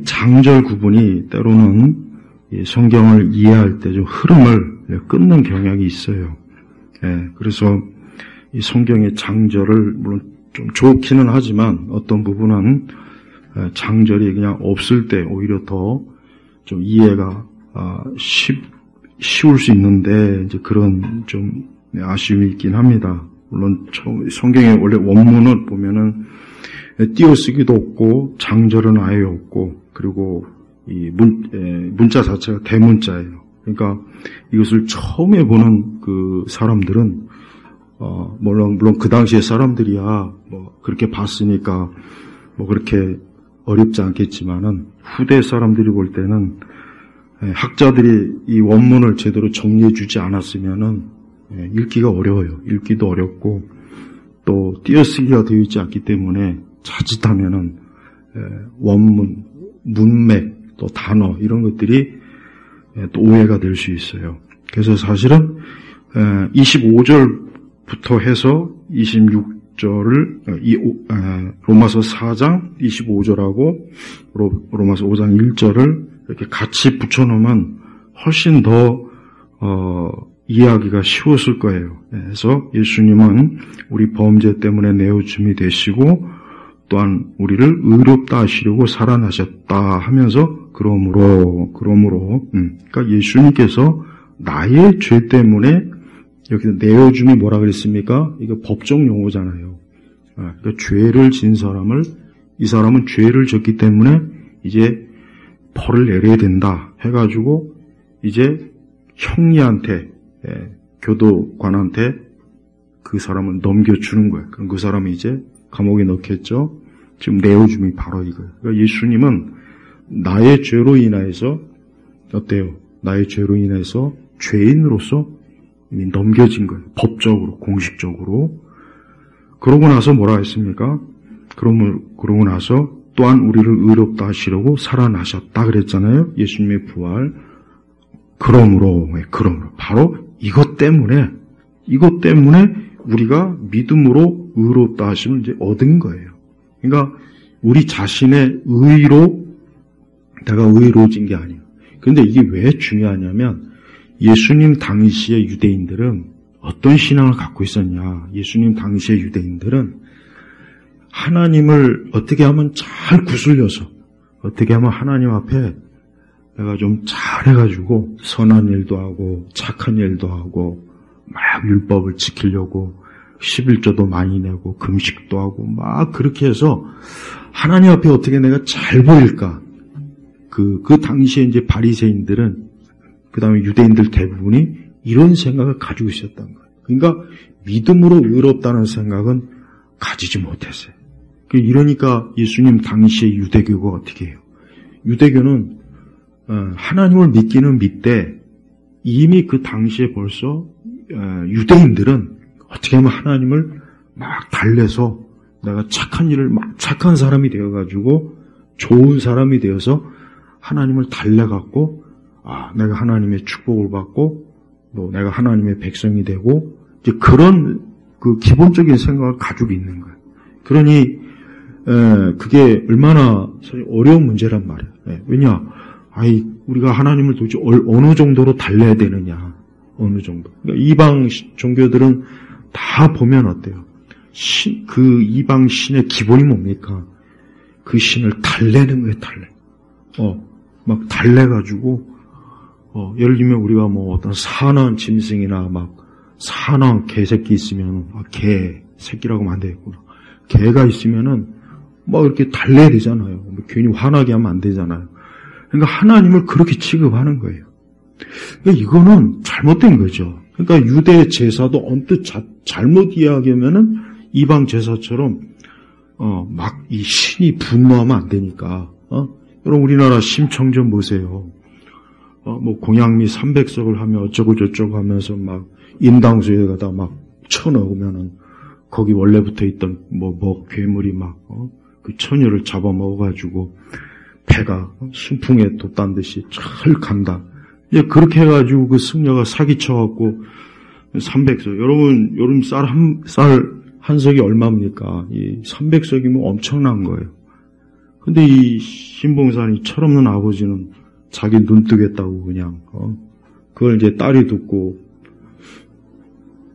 장절 구분이 때로는 성경을 이해할 때 좀 흐름을 끊는 경향이 있어요. 그래서 이 성경의 장절을 물론 좀 좋기는 하지만 어떤 부분은 장절이 그냥 없을 때 오히려 더 좀 이해가 쉬울 수 있는데 이제 그런 좀 아쉬움이 있긴 합니다. 물론 성경의 원래 원문을 보면은 띄어쓰기도 없고 장절은 아예 없고 그리고 이 문자 자체가 대문자예요. 그러니까 이것을 처음에 보는 그 사람들은 물론 그 당시의 사람들이야 뭐 그렇게 봤으니까 뭐 그렇게 어렵지 않겠지만은 후대 사람들이 볼 때는 학자들이 이 원문을 제대로 정리해 주지 않았으면은 읽기가 어려워요. 읽기도 어렵고 또 띄어쓰기가 되어 있지 않기 때문에 자칫하면은 원문, 문맥, 또 단어 이런 것들이 또 오해가 될 수 있어요. 그래서 사실은 25절부터 해서 26절을 로마서 4장 25절하고 로마서 5장 1절을 이렇게 같이 붙여놓으면 훨씬 더 이해하기가 쉬웠을 거예요. 그래서 예수님은 우리 범죄 때문에 내어줌이 되시고 또한 우리를 의롭다 하시려고 살아나셨다 하면서 그러므로 그러니까 예수님께서 나의 죄 때문에 여기서 내어줌이 뭐라 그랬습니까? 이거 법정 용어잖아요. 그러니까 죄를 진 사람은 죄를 졌기 때문에 이제 벌을 내려야 된다 해가지고 이제 형리한테 교도관한테 그 사람을 넘겨주는 거예요. 그럼 그 사람이 이제 감옥에 넣겠죠. 지금 내어줌이 바로 이거예요. 그러니까 예수님은 나의 죄로 인하여서 어때요? 나의 죄로 인해서 죄인으로서 이미 넘겨진 거예요. 법적으로, 공식적으로. 그러고 나서 뭐라 했습니까? 그러고 나서 또한 우리를 의롭다 하시려고 살아나셨다 그랬잖아요. 예수님의 부활. 그러므로 바로 이것 때문에 우리가 믿음으로 의롭다 하심을 이제 얻은 거예요. 그러니까 우리 자신의 의로 내가 의로워진 게 아니에요. 그런데 이게 왜 중요하냐면 예수님 당시의 유대인들은 어떤 신앙을 갖고 있었냐. 예수님 당시의 유대인들은 하나님을 어떻게 하면 잘 구슬려서 어떻게 하면 하나님 앞에 내가 좀 잘해가지고 선한 일도 하고 착한 일도 하고 막 율법을 지키려고 11조도 많이 내고 금식도 하고 막 그렇게 해서 하나님 앞에 어떻게 내가 잘 보일까. 그 당시에 이제 바리새인들은 그 다음에 유대인들 대부분이 이런 생각을 가지고 있었던 거예요. 그러니까 믿음으로 의롭다는 생각은 가지지 못했어요. 이러니까 예수님 당시의 유대교가 어떻게 해요? 유대교는 하나님을 믿기는 믿되 이미 그 당시에 벌써 유대인들은 어떻게 하면 하나님을 막 달래서 내가 착한 일을 막 착한 사람이 되어가지고 좋은 사람이 되어서 하나님을 달래갖고 내가 하나님의 축복을 받고 또 내가 하나님의 백성이 되고 이제 그런 그 기본적인 생각을 가지고 있는 거예요. 그러니 그게 얼마나 어려운 문제란 말이에요. 왜냐? 우리가 하나님을 도대체 어느 정도로 달래야 되느냐. 어느 정도. 그러니까 이방 종교들은 다 보면 어때요? 그 이방 신의 기본이 뭡니까? 그 신을 달래는 거예요, 막 달래가지고, 예를 들면 우리가 뭐 어떤 사나운 짐승이나 막 사나운 개새끼 있으면, 개 새끼라고 하면 안 되겠구나. 개가 있으면은 막 이렇게 달래야 되잖아요. 뭐 괜히 화나게 하면 안 되잖아요. 그러니까 하나님을 그렇게 취급하는 거예요. 그러니까 이거는 잘못된 거죠. 그러니까 유대 제사도 언뜻 잘못 이야기하면은 이방 제사처럼 막 이 신이 분노하면 안 되니까. 여러분 우리나라 심청전 보세요. 뭐 공양미 300석을 하면 어쩌고 저쩌고 하면서 막 인당수에다가 막 쳐넣으면은 거기 원래 붙어 있던 뭐 괴물이 막 그 처녀를 잡아먹어가지고 배가 순풍에 돛단 듯이 잘 간다. 이제 그렇게 해가지고 그 승려가 사기쳐갖고 300석. 여러분 쌀 한 석이 얼마입니까? 이 300석이면 엄청난 거예요. 근데 이 신봉산이 철없는 아버지는 자기 눈 뜨겠다고 그냥, 그걸 이제 딸이 듣고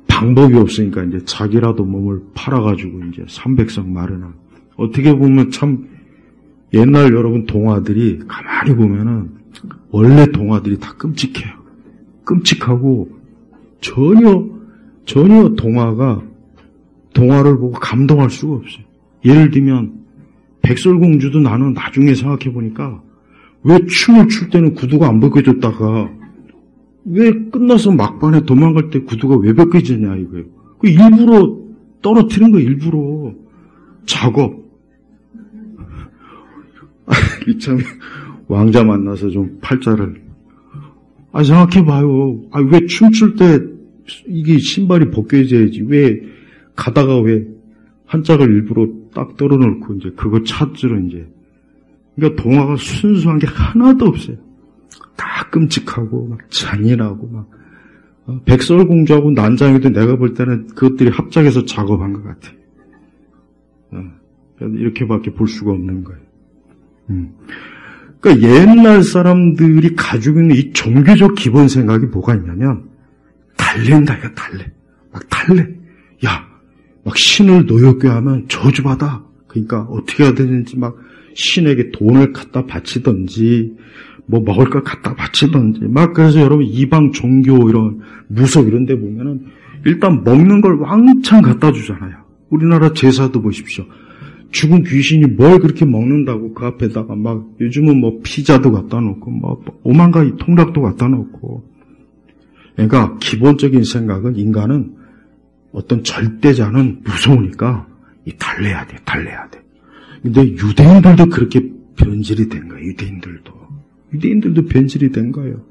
방법이 없으니까 이제 자기라도 몸을 팔아가지고 이제 300석 마련한. 어떻게 보면 참 옛날 여러분 동화들이 가만히 보면은 원래 동화들이 다 끔찍해요. 끔찍하고 전혀 동화를 보고 감동할 수가 없어요. 예를 들면 백설공주도 나는 나중에 생각해 보니까 왜 춤을 출 때는 구두가 안 벗겨졌다가 왜 끝나서 막판에 도망갈 때 구두가 왜 벗겨지냐 이거예요. 그 일부러 떨어뜨린 거예요. 일부러 작업. 참 왕자 만나서 좀 팔자를 생각해봐요. 왜 춤출 때 이게 신발이 벗겨져야지. 왜 가다가 왜 한 짝을 일부러 딱 떨어놓고 이제 그거 찾으러 이제. 그러니까 동화가 순수한 게 하나도 없어요. 다 끔찍하고 막 잔인하고 막 백설공주하고 난장이도 내가 볼 때는 그것들이 합작해서 작업한 것 같아. 이렇게밖에 볼 수가 없는 거예요. 그러니까 옛날 사람들이 가지고 있는 이 종교적 기본 생각이 뭐가 있냐면 달래인다 이거 달래. 막 달래. 야, 막 신을 노엽게 하면 저주받아. 그러니까 어떻게 해야 되는지 막 신에게 돈을 갖다 바치든지 뭐 먹을 걸 갖다 바치든지 막. 그래서 여러분 이방 종교 이런 무속 이런 데 보면은 일단 먹는 걸 왕창 갖다 주잖아요. 우리나라 제사도 보십시오. 죽은 귀신이 뭘 그렇게 먹는다고 그 앞에다가 막 요즘은 뭐 피자도 갖다 놓고 뭐 오만 가지 통닭도 갖다 놓고. 그러니까 기본적인 생각은 인간은 어떤 절대자는 무서우니까 이 달래야 돼. 근데 유대인들도 그렇게 변질이 된 거예요. 유대인들도 변질이 된 거예요.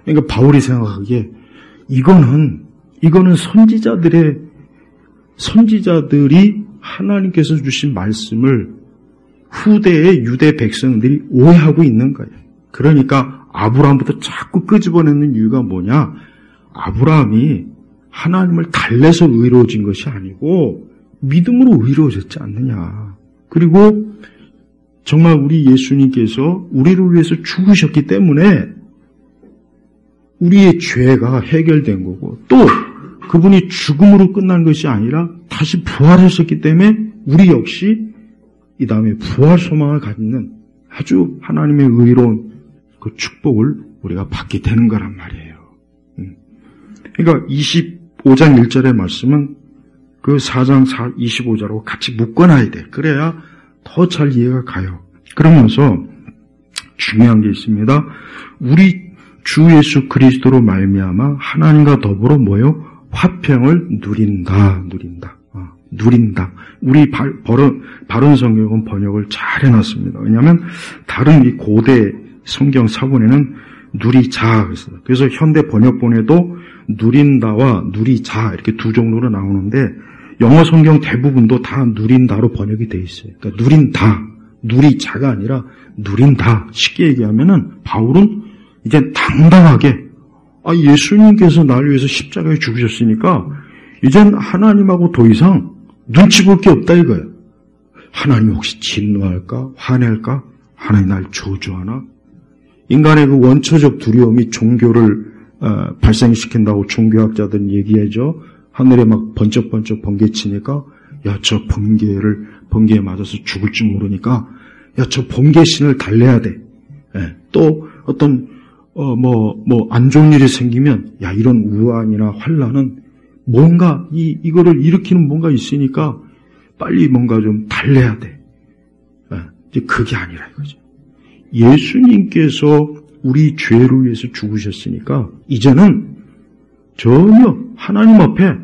그러니까 바울이 생각하기에 이거는 선지자들이 하나님께서 주신 말씀을 후대의 유대 백성들이 오해하고 있는 거예요. 그러니까 아브라함부터 자꾸 끄집어내는 이유가 뭐냐? 아브라함이 하나님을 달래서 의로워진 것이 아니고 믿음으로 의로워졌지 않느냐. 그리고 정말 우리 예수님께서 우리를 위해서 죽으셨기 때문에 우리의 죄가 해결된 거고, 또 그분이 죽음으로 끝난 것이 아니라 다시 부활하셨기 때문에 우리 역시 이 다음에 부활 소망을 갖는 아주 하나님의 의로운 그 축복을 우리가 받게 되는 거란 말이에요. 그러니까 25장 1절의 말씀은 그 4장 25절하고 같이 묶어놔야 돼. 그래야 더 잘 이해가 가요. 그러면서 중요한 게 있습니다. 우리 주 예수 그리스도로 말미암아 하나님과 더불어 뭐요? 화평을 누린다. 우리 바른 성경은 번역을 잘 해놨습니다. 왜냐하면 다른 이 고대 성경 사본에는 누리자. 그래서 현대 번역본에도 누린다와 누리자 이렇게 두 종류로 나오는데 영어 성경 대부분도 다 누린다로 번역이 돼 있어요. 그러니까 누린다, 누리자가 아니라 누린다. 쉽게 얘기하면은 바울은 이제 당당하게 예수님께서 나를 위해서 십자가에 죽으셨으니까 이젠 하나님하고 더 이상 눈치 볼 게 없다 이거예요. 하나님이 혹시 진노할까? 화낼까? 하나님 날 저주하나? 인간의 그 원초적 두려움이 종교를 발생시킨다고 종교학자들은 얘기하죠. 하늘에 막 번쩍번쩍 번개치니까 저 번개에 맞아서 죽을지 모르니까 저 번개신을 달래야 돼. 또 어떤 안 좋은 일이 생기면 이런 우환이나 환란은 뭔가 이거를 일으키는 뭔가 있으니까 빨리 뭔가 좀 달래야 돼. 이제 그게 아니라 이거죠. 예수님께서 우리 죄를 위해서 죽으셨으니까 이제는 전혀 하나님 앞에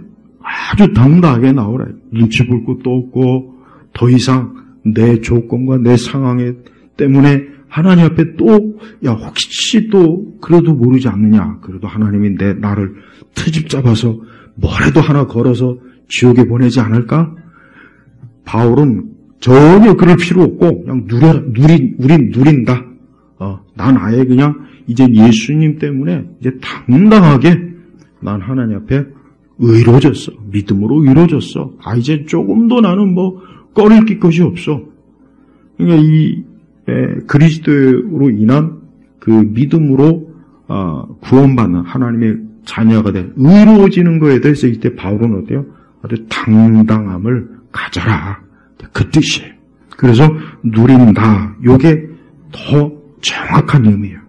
아주 당당하게 나오라. 눈치 볼 것도 없고 더 이상 내 조건과 내 상황 때문에 하나님 앞에 또 혹시 또 그래도 모르지 않느냐. 그래도 하나님이 나를 트집 잡아서 뭐라도 하나 걸어서 지옥에 보내지 않을까? 바울은 전혀 그럴 필요 없고 그냥 우린 누린다. 난 아예 그냥 이제 예수님 때문에 이제 당당하게 난 하나님 앞에 의로워졌어. 믿음으로 의로워졌어. 이제 조금도 나는 꺼릴 것이 없어. 그러니까 이 그리스도로 인한 그 믿음으로 구원받는 하나님의 자녀가 된 의로워지는 것에 대해서 이때 바울은 어때요? 아주 당당함을 가져라. 그 뜻이에요. 그래서 누린다. 요게 더 정확한 의미예요.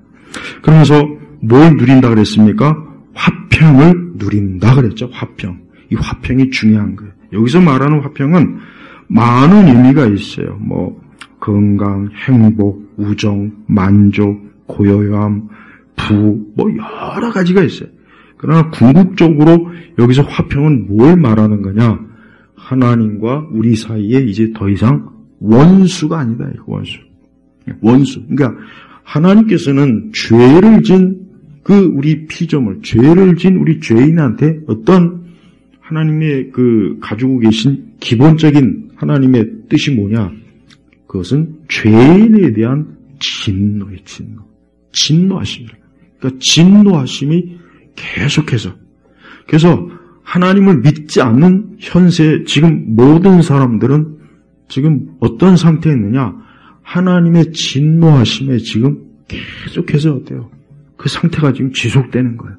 그러면서 뭘 누린다 그랬습니까? 화평을 누린다 그랬죠. 화평. 이 화평이 중요한 거예요. 여기서 말하는 화평은 많은 의미가 있어요. 뭐 건강, 행복, 우정, 만족, 고요함, 뭐 여러 가지가 있어요. 그러나 궁극적으로 여기서 화평은 뭘 말하는 거냐? 하나님과 우리 사이에 이제 더 이상 원수가 아니다. 원수. 그러니까 하나님께서는 죄를 진 우리 피조물, 죄를 진 우리 죄인한테 어떤 하나님의 가지고 계신 기본적인 하나님의 뜻이 뭐냐? 그것은 죄인에 대한 진노예요, 진노. 진노하심이에요. 그러니까 진노하심이 계속해서. 그래서 하나님을 믿지 않는 현세 지금 모든 사람들은 지금 어떤 상태에 있느냐? 하나님의 진노하심에 지금 계속해서 어때요? 그 상태가 지금 지속되는 거예요.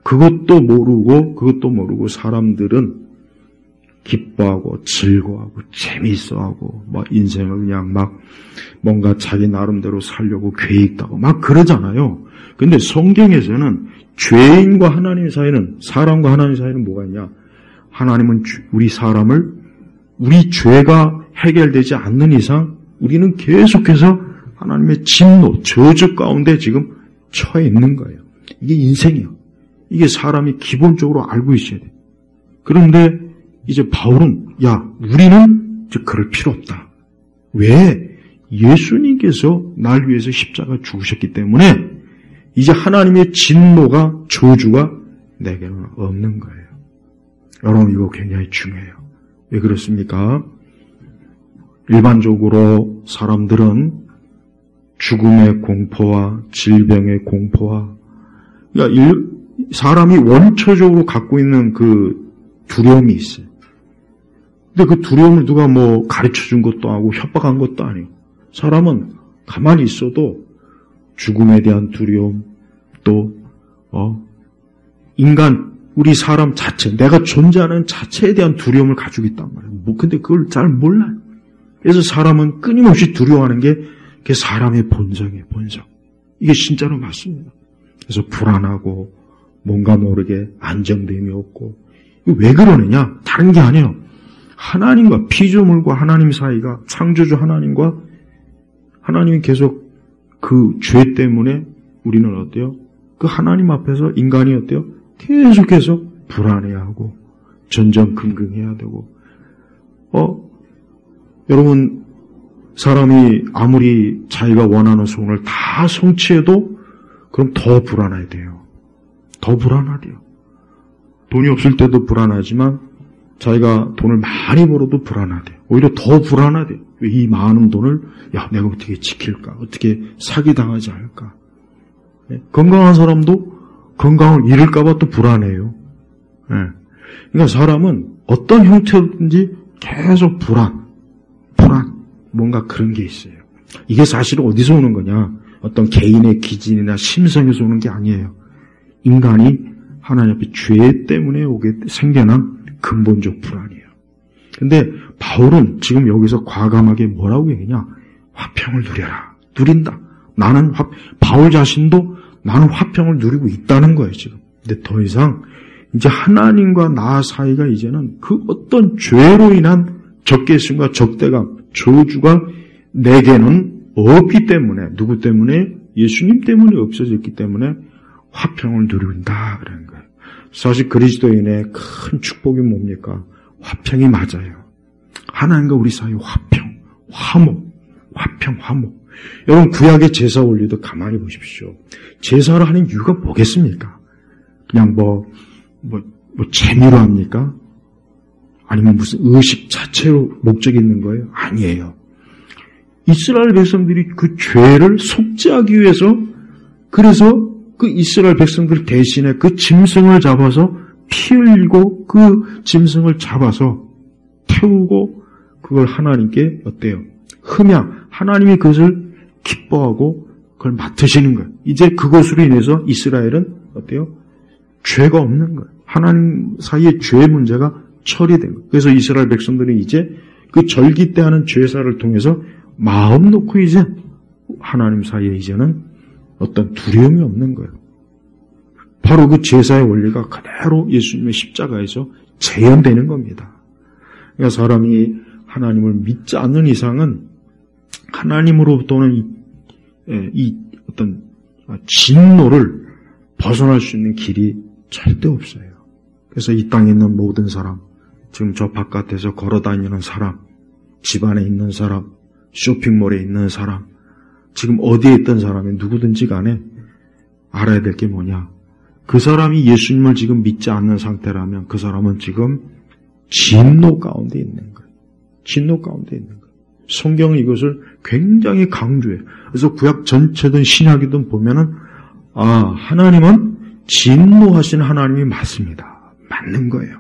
그것도 모르고 사람들은 기뻐하고 즐거워하고 재미있어하고 막 인생을 그냥 막 뭔가 자기 나름대로 살려고 계획하고 막 그러잖아요. 근데 성경에서는 죄인과 하나님 사이는, 사람과 하나님 사이는 뭐가 있냐? 하나님은 우리 죄가 해결되지 않는 이상 우리는 계속해서 하나님의 진노, 저주 가운데 지금 처해 있는 거예요. 이게 인생이에요. 이게 사람이 기본적으로 알고 있어야 돼요. 그런데 이제 바울은 우리는 이제 그럴 필요 없다. 왜? 예수님께서 날 위해서 십자가 죽으셨기 때문에 이제 하나님의 진노가, 저주가 내게는 없는 거예요. 여러분, 이거 굉장히 중요해요. 왜 그렇습니까? 일반적으로 사람들은 죽음의 공포와 질병의 공포와, 그러니까 사람이 원초적으로 갖고 있는 그 두려움이 있어요. 근데 그 두려움을 누가 뭐 가르쳐 준 것도 아니고 협박한 것도 아니고, 사람은 가만히 있어도 죽음에 대한 두려움, 또 인간, 우리 사람 자체, 내가 존재하는 자체에 대한 두려움을 가지고 있단 말이에요. 근데 그걸 잘 몰라요. 그래서 사람은 끊임없이 두려워하는 게 그게 사람의 본성이에요, 본성. 이게 진짜로 맞습니다. 그래서 불안하고 뭔가 모르게 안정됨이 없고. 왜 그러느냐? 다른 게 아니에요. 하나님과, 피조물과 하나님 사이가, 창조주 하나님과 하나님이 계속 그 죄 때문에 우리는 어때요? 그 하나님 앞에서 인간이 어때요? 계속해서 불안해하고 전전긍긍해야 되고. 여러분, 사람이 아무리 자기가 원하는 소원을 다 성취해도 그럼 더 불안해야 돼요. 더 불안하대요. 돈이 없을 때도 불안하지만 자기가 돈을 많이 벌어도 불안하대요. 오히려 더 불안하대요. 이 많은 돈을 내가 어떻게 지킬까? 어떻게 사기당하지 않을까? 건강한 사람도 건강을 잃을까 봐 또 불안해요. 그러니까 사람은 어떤 형태든지 계속 불안, 뭔가 그런 게 있어요. 이게 사실은 어디서 오는 거냐? 어떤 개인의 기진이나 심성에서 오는 게 아니에요. 인간이 하나님 앞에 죄 때문에 생겨난 근본적 불안이에요. 근데 바울은 지금 여기서 과감하게 뭐라고 얘기냐? 화평을 누려라. 누린다. 바울 자신도 나는 화평을 누리고 있다는 거예요, 지금. 근데 더 이상 이제 하나님과 나 사이가 이제는 그 어떤 죄로 인한 적개심과 적대감, 저주가 내게는 없기 때문에, 누구 때문에? 예수님 때문에 없어졌기 때문에 화평을 누린다 그런 거예요. 사실 그리스도인의 큰 축복이 뭡니까? 화평이 맞아요. 하나님과 우리 사이 화평, 화목. 여러분, 구약의 제사 원리도 가만히 보십시오. 제사를 하는 이유가 뭐겠습니까? 그냥 재미로 합니까? 아니면 무슨 의식 자체로 목적이 있는 거예요? 아니에요. 이스라엘 백성들이 그 죄를 속죄하기 위해서, 그래서 그 이스라엘 백성들 대신에 그 짐승을 잡아서 피 흘리고 그 짐승을 잡아서 태우고 그걸 하나님께 어때요? 흠양, 하나님이 그것을 기뻐하고 그걸 맡으시는 거예요. 이제 그것으로 인해서 이스라엘은 어때요? 죄가 없는 거예요. 하나님 사이의 죄 문제가 처리된 거예요. 그래서 이스라엘 백성들은 이제 그 절기 때 하는 제사를 통해서 마음 놓고 이제 하나님 사이에 이제는 어떤 두려움이 없는 거예요. 바로 그 제사의 원리가 그대로 예수님의 십자가에서 재현되는 겁니다. 그러니까 사람이 하나님을 믿지 않는 이상은 하나님으로부터는 이 어떤 진노를 벗어날 수 있는 길이 절대 없어요. 그래서 이 땅에 있는 모든 사람, 지금 저 바깥에서 걸어다니는 사람, 집안에 있는 사람, 쇼핑몰에 있는 사람, 지금 어디에 있던 사람이 누구든지 간에 알아야 될 게 뭐냐. 그 사람이 예수님을 지금 믿지 않는 상태라면 그 사람은 지금 진노 가운데 있는 거예요. 진노 가운데 있는 거예요. 성경은 이것을 굉장히 강조해요. 그래서 구약 전체든 신약이든 보면은 하나님은 진노하신 하나님이 맞습니다. 맞는 거예요.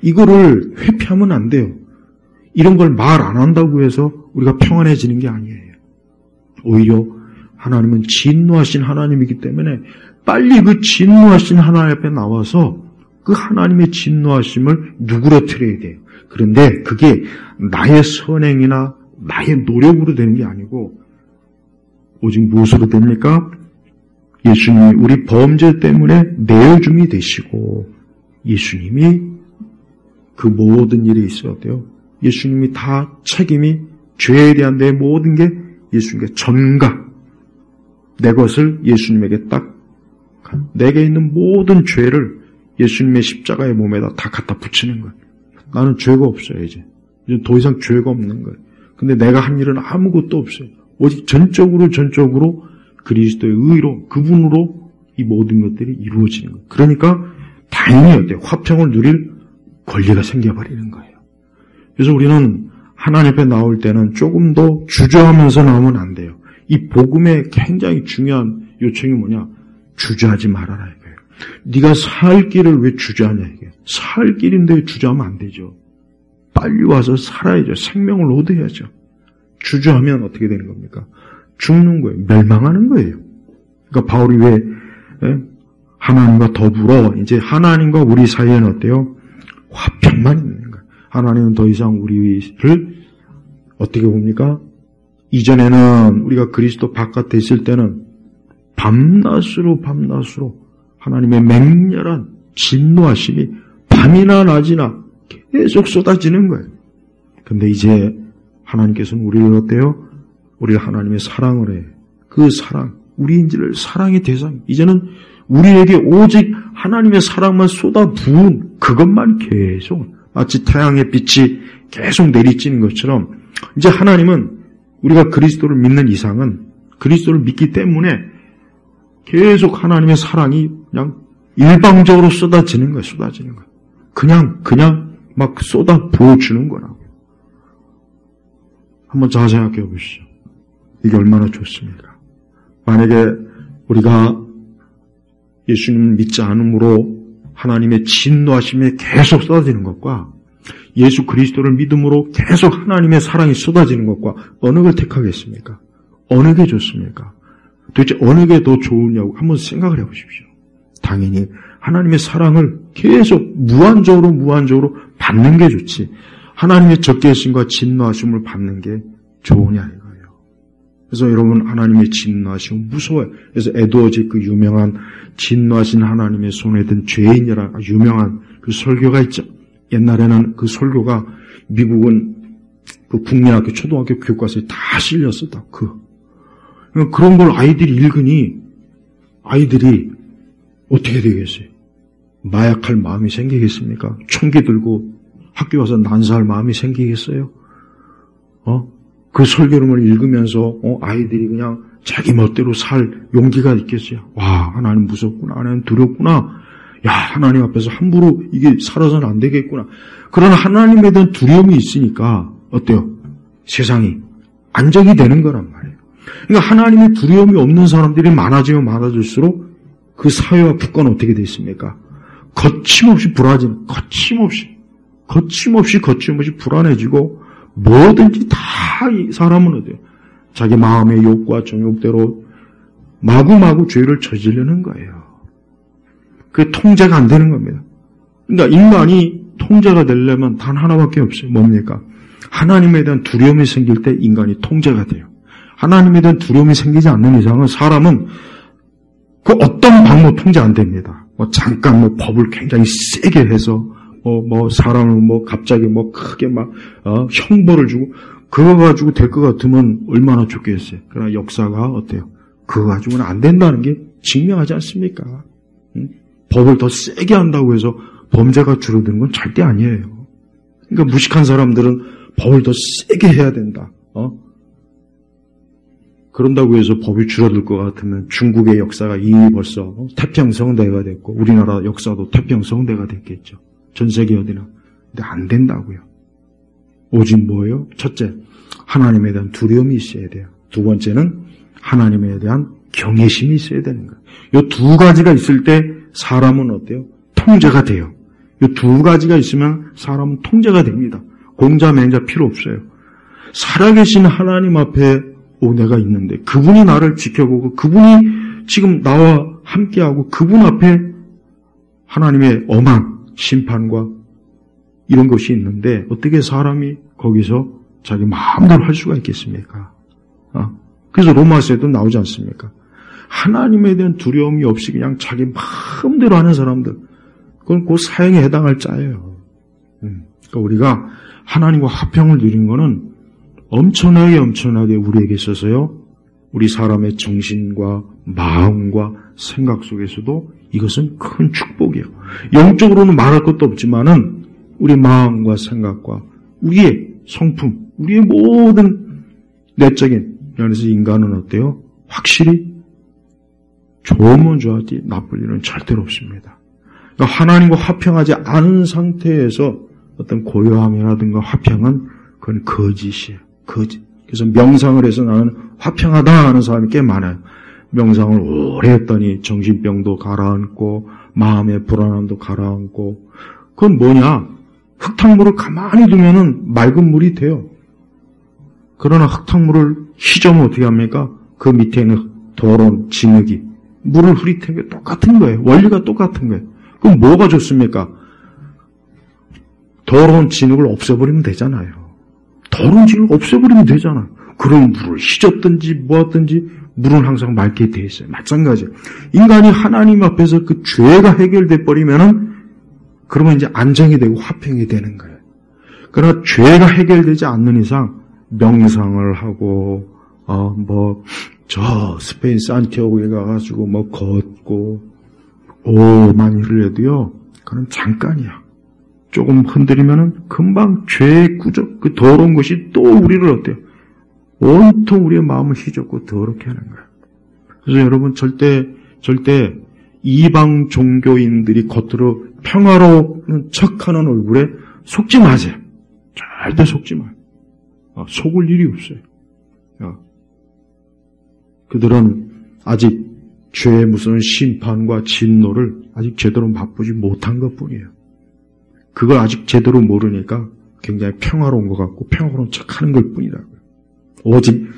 이거를 회피하면 안 돼요. 이런 걸 말 안 한다고 해서 우리가 평안해지는 게 아니에요. 오히려 하나님은 진노하신 하나님이기 때문에 빨리 그 진노하신 하나님 앞에 나와서 그 하나님의 진노하심을 누그러뜨려야 돼요. 그런데 그게 나의 선행이나 나의 노력으로 되는 게 아니고 오직 무엇으로 됩니까? 예수님이 우리 범죄 때문에 내어줌이 되시고 예수님이 그 모든 일에 있어야 돼요. 예수님이 다 책임이 죄에 대한 내 모든 게 예수님께 전가 내 것을 예수님에게 딱 내게 있는 모든 죄를 예수님의 십자가의 몸에다 다 갖다 붙이는 거예요. 나는 죄가 없어요. 이제 더 이상 죄가 없는 거예요. 근데 내가 한 일은 아무것도 없어요. 오직 전적으로 그리스도의 의로 그분으로 이 모든 것들이 이루어지는 거예요. 그러니까 당연히 어때요? 화평을 누릴 권리가 생겨버리는 거예요. 그래서 우리는 하나님 앞에 나올 때는 조금 더 주저하면서 나오면 안 돼요. 이 복음의 굉장히 중요한 요청이 뭐냐? 주저하지 말아라 이거예요. 네가 살 길을 왜 주저하냐 이게. 살 길인데 왜 주저하면 안 되죠. 빨리 와서 살아야죠. 생명을 얻어야죠. 주저하면 어떻게 되는 겁니까? 죽는 거예요. 멸망하는 거예요. 그러니까 바울이 왜 하나님과 더불어 이제 하나님과 우리 사이에는 어때요? 화평만 있는 거예요. 하나님은 더 이상 우리를 어떻게 봅니까? 이전에는 우리가 그리스도 바깥에 있을 때는 밤낮으로 하나님의 맹렬한 진노하심이 밤이나 낮이나 계속 쏟아지는 거예요. 근데 이제 하나님께서는 우리를 어때요? 우리를 하나님의 사랑을 해. 그 사랑, 우리인지를 사랑의 대상. 이제는 우리에게 오직 하나님의 사랑만 쏟아 부은 그것만 계속 마치 태양의 빛이 계속 내리쬐는 것처럼 이제 하나님은 우리가 그리스도를 믿는 이상은 그리스도를 믿기 때문에 계속 하나님의 사랑이 그냥 일방적으로 쏟아지는 거예요. 그냥 막 쏟아 부어주는 거라고. 한번 잘 생각해 보시죠. 이게 얼마나 좋습니까? 만약에 우리가 예수님을 믿지 않음으로 하나님의 진노하심에 계속 쏟아지는 것과 예수 그리스도를 믿음으로 계속 하나님의 사랑이 쏟아지는 것과 어느 걸 택하겠습니까? 어느 게 좋습니까? 도대체 어느 게 더 좋으냐고 한번 생각을 해보십시오. 당연히 하나님의 사랑을 계속 무한적으로 받는 게 좋지 하나님의 적개심과 진노하심을 받는 게 좋으냐 이거예요. 그래서 여러분 하나님의 진노하심은 무서워요. 그래서 에드워즈 그 유명한 진노하신 하나님의 손에 든 죄인이라 유명한 그 설교가 있죠. 옛날에는 그 설교가 미국은 그 국민학교 초등학교 교과서에 다 실렸어. 다 그런 걸 아이들이 읽으니 아이들이 어떻게 되겠어요? 마약할 마음이 생기겠습니까? 총기 들고 학교 와서 난사할 마음이 생기겠어요? 그 설교를 읽으면서 아이들이 그냥 자기 멋대로 살 용기가 있겠어요? 와, 하나님 무섭구나. 하나님 두렵구나. 야, 하나님 앞에서 함부로 이게 살아서는 안 되겠구나. 그런 하나님에 대한 두려움이 있으니까 어때요? 세상이 안정이 되는 거란 말이에요. 그러니까 하나님의 두려움이 없는 사람들이 많아지면 많아질수록 그 사회와 국가는 어떻게 되어 있습니까? 거침없이 불안해지는, 거침없이 불안해지고 뭐든지 다 이 사람은 어때요? 자기 마음의 욕과 정욕대로 마구마구 죄를 저지르는 거예요. 그게 통제가 안 되는 겁니다. 그러니까 인간이 통제가 되려면 단 하나밖에 없어요. 뭡니까? 하나님에 대한 두려움이 생길 때 인간이 통제가 돼요. 하나님에 대한 두려움이 생기지 않는 이상은 사람은 그 어떤 방법 통제 안 됩니다. 잠깐 법을 굉장히 세게 해서 사람을 갑자기 크게 형벌을 주고 그거 가지고 될 것 같으면 얼마나 좋겠어요. 그러나 역사가 어때요? 그거 가지고는 안 된다는 게 증명하지 않습니까? 법을 더 세게 한다고 해서 범죄가 줄어드는 건 절대 아니에요. 그러니까 무식한 사람들은 법을 더 세게 해야 된다. 그런다고 해서 법이 줄어들 것 같으면 중국의 역사가 이미 벌써 태평성대가 됐고 우리나라 역사도 태평성대가 됐겠죠. 전 세계 어디나. 근데 안 된다고요. 오직 뭐예요? 첫째, 하나님에 대한 두려움이 있어야 돼요. 두 번째는 하나님에 대한 경외심이 있어야 되는 거예요. 이 두 가지가 있을 때 사람은 어때요? 통제가 돼요. 이 두 가지가 있으면 사람은 통제가 됩니다. 공자 맹자 필요 없어요. 살아계신 하나님 앞에 내가 있는데 그분이 나를 지켜보고 그분이 지금 나와 함께하고 그분 앞에 하나님의 엄한 심판과 이런 것이 있는데 어떻게 사람이 거기서 자기 마음대로 할 수가 있겠습니까? 그래서 로마서에도 나오지 않습니까? 하나님에 대한 두려움이 없이 그냥 자기 마음대로 하는 사람들, 그건 그 사형에 해당할 자예요. 그러니까 우리가 하나님과 화평을 누린 거는 엄청나게 우리에게 있어서요, 우리 사람의 정신과 마음과 생각 속에서도 이것은 큰 축복이에요. 영적으로는 말할 것도 없지만은 우리 마음과 생각과 우리의 성품, 우리의 모든 내적인 면에서 인간은 어때요? 확실히 좋으면 좋았지 나쁠 일은 절대로 없습니다. 그러니까 하나님과 화평하지 않은 상태에서 어떤 고요함이라든가 화평은 그건 거짓이에요. 거짓. 그래서 명상을 해서 나는 화평하다 하는 사람이 꽤 많아요. 명상을 오래 했더니 정신병도 가라앉고 마음의 불안함도 가라앉고 그건 뭐냐? 흙탕물을 가만히 두면은 맑은 물이 돼요. 그러나 흙탕물을 희정을 어떻게 합니까? 그 밑에 있는 더러운 진흙이 물을 흐릿하게 똑같은 거예요. 원리가 똑같은 거예요. 그럼 뭐가 좋습니까? 더러운 진흙을 없애버리면 되잖아요. 더러운 진흙을 없애버리면 되잖아요. 그런 물을 희졌든지 뭐하든지 물은 항상 맑게 돼 있어요. 마찬가지예요. 인간이 하나님 앞에서 그 죄가 해결돼 버리면은 그러면 이제 안정이 되고 화평이 되는 거예요. 그러나 죄가 해결되지 않는 이상 명상을 하고 스페인 산티아고에 가가지고 걷고 많이를 해도요, 그건 잠깐이야. 조금 흔들리면은 금방 죄의 구적, 그 더러운 것이 또 우리를 어때요? 온통 우리의 마음을 휘젓고 더럽게 하는 거예요. 그래서 여러분 절대 이방 종교인들이 겉으로 평화로운 척하는 얼굴에 속지 마세요. 절대 속지 마요. 속을 일이 없어요. 그들은 아직 죄의 무슨 심판과 진노를 아직 제대로 맛보지 못한 것뿐이에요. 그걸 아직 제대로 모르니까 굉장히 평화로운 것 같고 평화로운 척하는 것뿐이라고요. 오직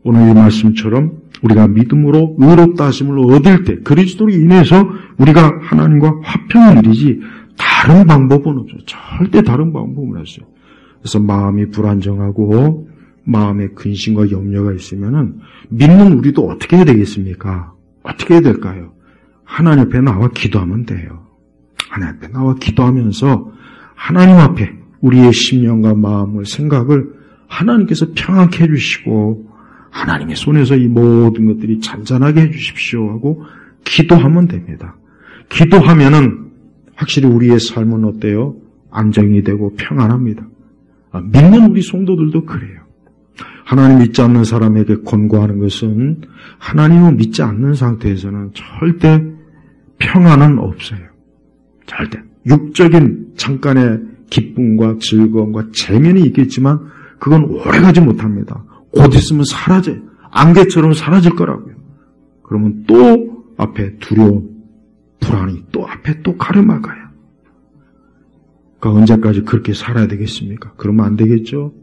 오늘 이 말씀처럼 우리가 믿음으로 의롭다 하심을 얻을 때 그리스도로 인해서 우리가 하나님과 화평을 이루지 다른 방법은 없어요. 절대 다른 방법은 없어요. 그래서 마음이 불안정하고 마음에 근심과 염려가 있으면은 믿는 우리도 어떻게 해야 되겠습니까? 어떻게 해야 될까요? 하나님 앞에 나와 기도하면 돼요. 하나님 앞에 나와 기도하면서 하나님 앞에 우리의 심령과 마음을 생각을 하나님께서 평안케 해주시고 하나님의 손에서 이 모든 것들이 잔잔하게 해주십시오 하고 기도하면 됩니다. 기도하면은 확실히 우리의 삶은 어때요? 안정이 되고 평안합니다. 믿는 우리 성도들도 그래요. 하나님 믿지 않는 사람에게 권고하는 것은 하나님을 믿지 않는 상태에서는 절대 평안은 없어요. 절대. 육적인 잠깐의 기쁨과 즐거움과 재미는 있겠지만 그건 오래가지 못합니다. 곧 있으면 사라져요. 안개처럼 사라질 거라고요. 그러면 또 앞에 두려움, 불안이 또 앞에 또 가름막아요. 그러니까 언제까지 그렇게 살아야 되겠습니까? 그러면 안 되겠죠?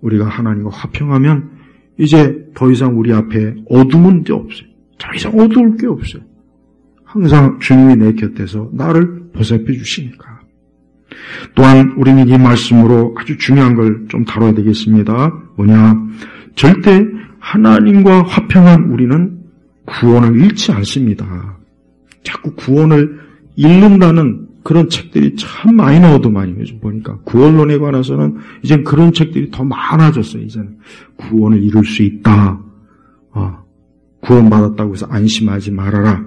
우리가 하나님과 화평하면 이제 더 이상 우리 앞에 어둠은 이제 없어요. 더 이상 어두울 게 없어요. 항상 주님이 내 곁에서 나를 보살펴 주시니까. 또한 우리는 이 말씀으로 아주 중요한 걸 좀 다뤄야 되겠습니다. 뭐냐? 절대 하나님과 화평한 우리는 구원을 잃지 않습니다. 자꾸 구원을 잃는다는 그런 책들이 참 많이 나오더만요. 요즘 보니까 구원론에 관해서는 이젠 그런 책들이 더 많아졌어요. 이제는 구원을 이룰 수 있다. 구원받았다고 해서 안심하지 말아라.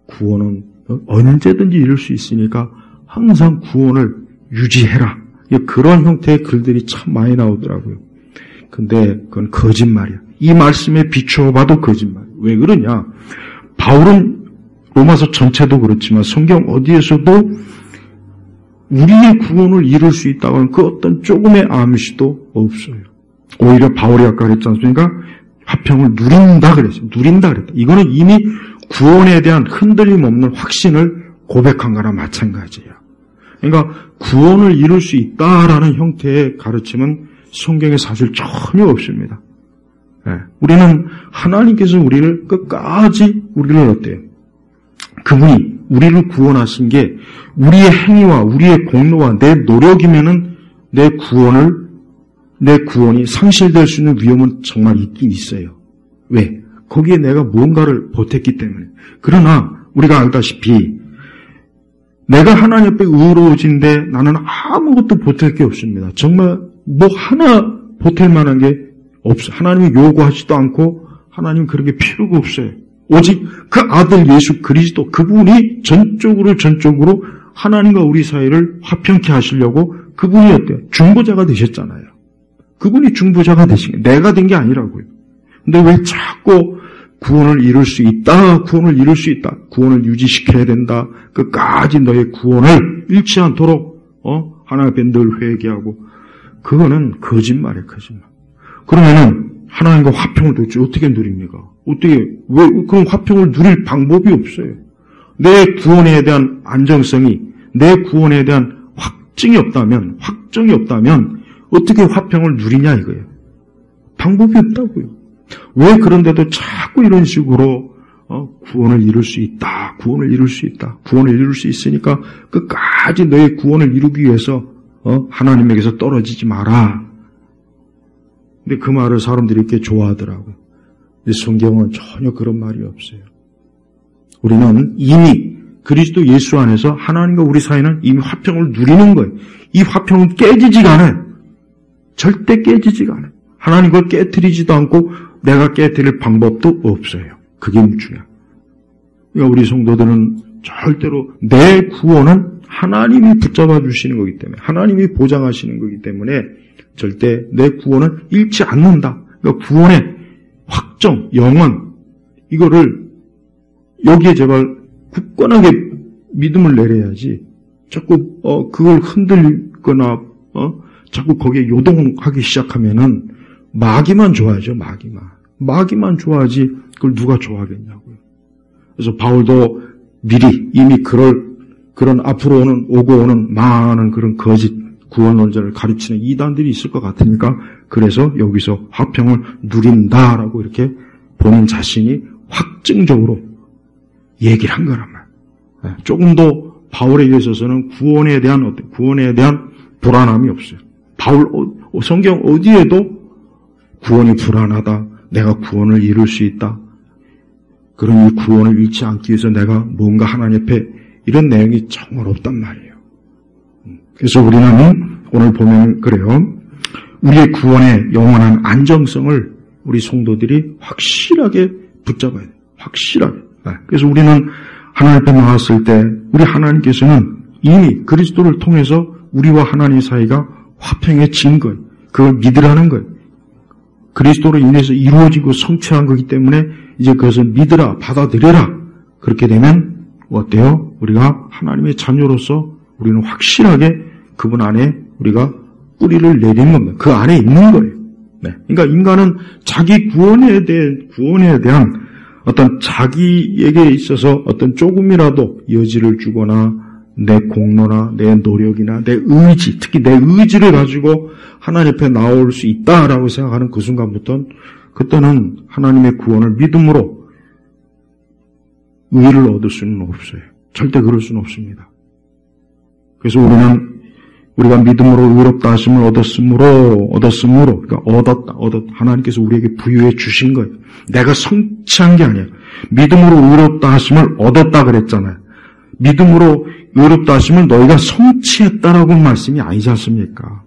구원은 언제든지 이룰 수 있으니까 항상 구원을 유지해라. 그런 형태의 글들이 참 많이 나오더라고요. 근데 그건 거짓말이야. 이 말씀에 비추어 봐도 거짓말이야. 왜 그러냐? 바울은 로마서 전체도 그렇지만 성경 어디에서도 우리의 구원을 이룰 수 있다고는 그 어떤 조금의 암시도 없어요. 오히려 바울이 아까 그랬지 않습니까? 화평을 누린다 그랬어요. 누린다 그랬다. 이거는 이미 구원에 대한 흔들림 없는 확신을 고백한 거나 마찬가지예요. 그러니까 구원을 이룰 수 있다라는 형태의 가르침은 성경에 사실 전혀 없습니다. 우리는 하나님께서 우리를 끝까지 우리를 어때요? 그분이 우리를 구원하신 게 우리의 행위와 우리의 공로와 내 노력이면은 내 구원이 상실될 수 있는 위험은 정말 있긴 있어요. 왜? 거기에 내가 뭔가를 보탰기 때문에. 그러나 우리가 알다시피 내가 하나님 앞에 의로워진데 나는 아무것도 보탤 게 없습니다. 정말 뭐 하나 보탤 만한 게 없어요. 하나님이 요구하지도 않고 하나님 그런 게 필요가 없어요. 오직 그 아들 예수 그리스도 그분이 전적으로 하나님과 우리 사이를 화평케 하시려고 그분이 어때요? 중보자가 되셨잖아요. 그분이 중보자가 되신 게 내가 된 게 아니라고요. 근데 왜 자꾸 구원을 이룰 수 있다, 구원을 유지시켜야 된다, 끝까지 너의 구원을 잃지 않도록 하나님 앞에 늘 회개하고, 그거는 거짓말이에요, 거짓말. 그러면은 하나님과 화평을 도대체 어떻게 누립니까? 그럼 화평을 누릴 방법이 없어요. 내 구원에 대한 안정성이, 내 구원에 대한 확정이 없다면 어떻게 화평을 누리냐 이거예요. 방법이 없다고요. 왜 그런데도 자꾸 이런 식으로 구원을 이룰 수 있다. 구원을 이룰 수 있으니까 끝까지 너의 구원을 이루기 위해서 하나님에게서 떨어지지 마라. 근데 그 말을 사람들이 이렇게 좋아하더라고요. 근데 성경은 전혀 그런 말이 없어요. 우리는 이미 그리스도 예수 안에서 하나님과 우리 사이는 이미 화평을 누리는 거예요. 이 화평은 깨지지가 않아요. 절대 깨지지가 않아요. 하나님 그걸 깨트리지도 않고 내가 깨트릴 방법도 없어요. 그게 중요해요. 그러니까 우리 성도들은 절대로 내 구원은 하나님이 붙잡아 주시는 거기 때문에, 하나님이 보장하시는 거기 때문에 절대 내 구원은 잃지 않는다. 그러니까 구원의 확정, 영원, 이거를 여기에 제발 굳건하게 믿음을 내려야지 자꾸 그걸 흔들거나 자꾸 거기에 요동하기 시작하면은 마귀만 좋아하죠. 마귀만 좋아하지 그걸 누가 좋아하겠냐고요. 그래서 바울도 미리 이미 그런 앞으로 오고 오는 많은 그런 거짓 구원론자를 가르치는 이단들이 있을 것 같으니까 그래서 여기서 화평을 누린다라고 이렇게 본인 자신이 확증적으로 얘기를 한 거란 말이에요. 조금 더 바울에게 있어서는 구원에 대한 불안함이 없어요. 성경 어디에도 구원이 불안하다, 내가 구원을 이룰 수 있다, 그런 이 구원을 잃지 않기 위해서 내가 뭔가 하나님 앞에 이런 내용이 정말 없단 말이에요. 그래서 우리는 오늘 보면 그래요. 우리의 구원의 영원한 안정성을 우리 성도들이 확실하게 붙잡아야 돼요. 확실하게. 그래서 우리는 하나님 앞에 나왔을 때 우리 하나님께서는 이미 그리스도를 통해서 우리와 하나님 사이가 화평해진 거예요. 그걸 믿으라는 거예요. 그리스도로 인해서 이루어지고 성취한 거기 때문에 이제 그것을 믿으라, 받아들여라. 그렇게 되면 어때요? 우리가 하나님의 자녀로서 우리는 확실하게 그분 안에 우리가 뿌리를 내리는 겁니다. 그 안에 있는 거예요. 네. 그러니까 인간은 자기 구원에 대한 어떤 자기에게 있어서 어떤 조금이라도 여지를 주거나 내 공로나 내 노력이나 내 의지, 특히 내 의지를 가지고 하나님 앞에 나올 수 있다라고 생각하는 그 순간부터는 그때는 하나님의 구원을 믿음으로 의를 얻을 수는 없어요. 절대 그럴 수는 없습니다. 그래서 우리가 믿음으로 의롭다 하심을 얻었으므로, 그러니까 얻었다. 하나님께서 우리에게 부여해 주신 거예요. 내가 성취한 게 아니야. 믿음으로 의롭다 하심을 얻었다 그랬잖아요. 믿음으로 의롭다 하심을 너희가 성취했다라고 말씀이 아니지 않습니까?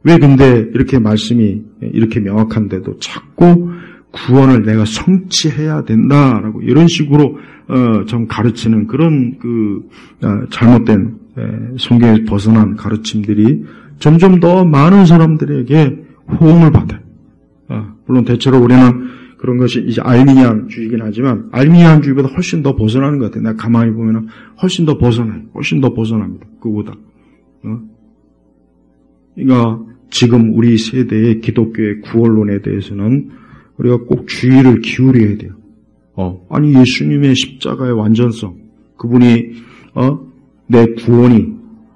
왜 근데 이렇게 말씀이 이렇게 명확한데도 자꾸 구원을 내가 성취해야 된다라고 이런 식으로 좀 가르치는 그런 잘못된 성경에서 벗어난 가르침들이 점점 더 많은 사람들에게 호응을 받아요. 물론 대체로 우리는 그런 것이 이제 알미니안주의이긴 하지만 알미니안주의보다 훨씬 더 벗어나는 것 같아요. 내가 가만히 보면 훨씬 더 벗어나요. 훨씬 더 벗어납니다. 그거보다. 그러니까 지금 우리 세대의 기독교의 구원론에 대해서는 우리가 꼭 주의를 기울여야 돼요. 아니 예수님의 십자가의 완전성, 그분이 내 구원이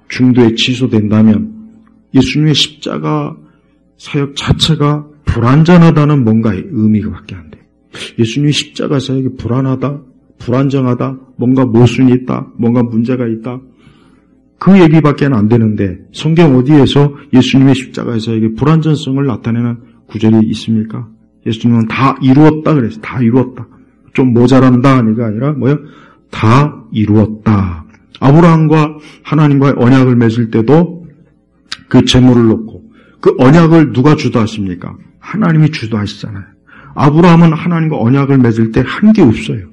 중도에 취소된다면 예수님의 십자가 사역 자체가 불완전하다는 뭔가의 의미가밖에 안 돼요. 예수님의 십자가 사역이 불안하다, 불안정하다, 뭔가 모순이 있다, 뭔가 문제가 있다, 그 얘기밖에 안 되는데 성경 어디에서 예수님의 십자가 사역의 불완전성을 나타내는 구절이 있습니까? 예수님은 다 이루었다 그랬어요. 다 이루었다. 좀 모자란다 아니가 아니라 뭐요? 다 이루었다. 아브라함과 하나님과의 언약을 맺을 때도 그 제물을 놓고 그 언약을 누가 주도하십니까? 하나님이 주도하시잖아요. 아브라함은 하나님과 언약을 맺을 때 한 게 없어요.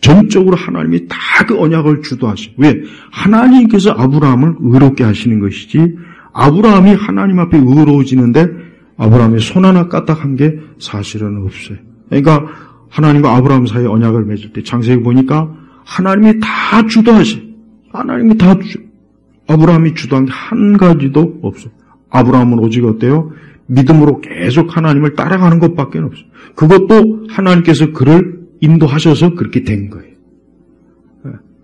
전적으로 하나님이 다 그 언약을 주도하시고, 왜? 하나님께서 아브라함을 의롭게 하시는 것이지 아브라함이 하나님 앞에 의로워지는데 아브라함이 손 하나 까딱한 게 사실은 없어요. 그러니까 하나님과 아브라함 사이에 언약을 맺을 때 창세기 보니까 하나님이 다 주도하셔요. 하나님이 다 아브라함이 주도한 게 한 가지도 없어요. 아브라함은 오직 어때요? 믿음으로 계속 하나님을 따라가는 것밖에 없어요. 그것도 하나님께서 그를 인도하셔서 그렇게 된 거예요.